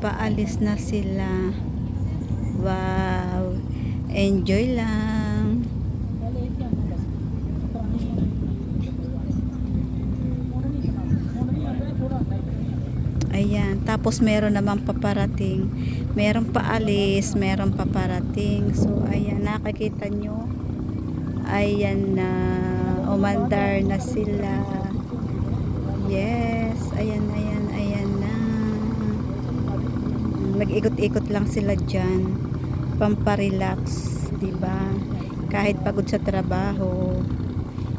paalis na sila. Wow, enjoy lang. Ayan, tapos meron namang paparating. Meron paalis, meron paparating. So, ayan, nakikita nyo. Ayan na, umandar na sila. Yes, ayan, ayan, ayan na. Nag-ikot-ikot lang sila dyan. Pamparelax, diba? Kahit pagod sa trabaho,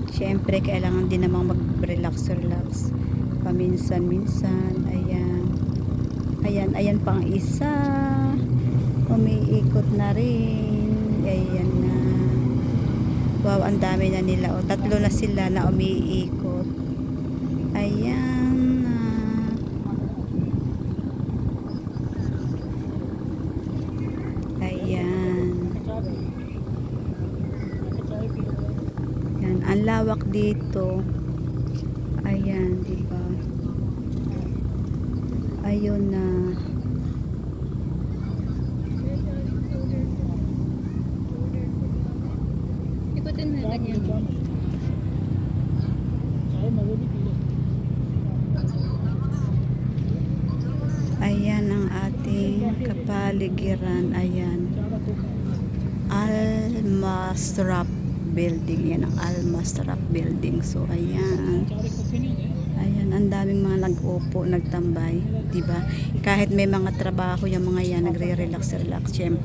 syempre, kailangan din namang mag-relax-relax. Paminsan-minsan, ayan. Ayan, ayan pang isa. Umiikot na rin. Ayan na. Wow, ang dami na nila. O, tatlo na sila na umiikot. Ayan na. Ayan. Ayan, ang lawak dito. Ayan, diba? Ayun na. Ikutin mo ganyan. Ayan ang ating kapaligiran. Ayan. Al-Masraf building. Yan ang Al-Masraf building. So, ayan. Ayan, ang daming mga nag-upo, nagtambay, 'di ba? Kahit may mga trabaho yung mga yan, nagre-relax, syempre.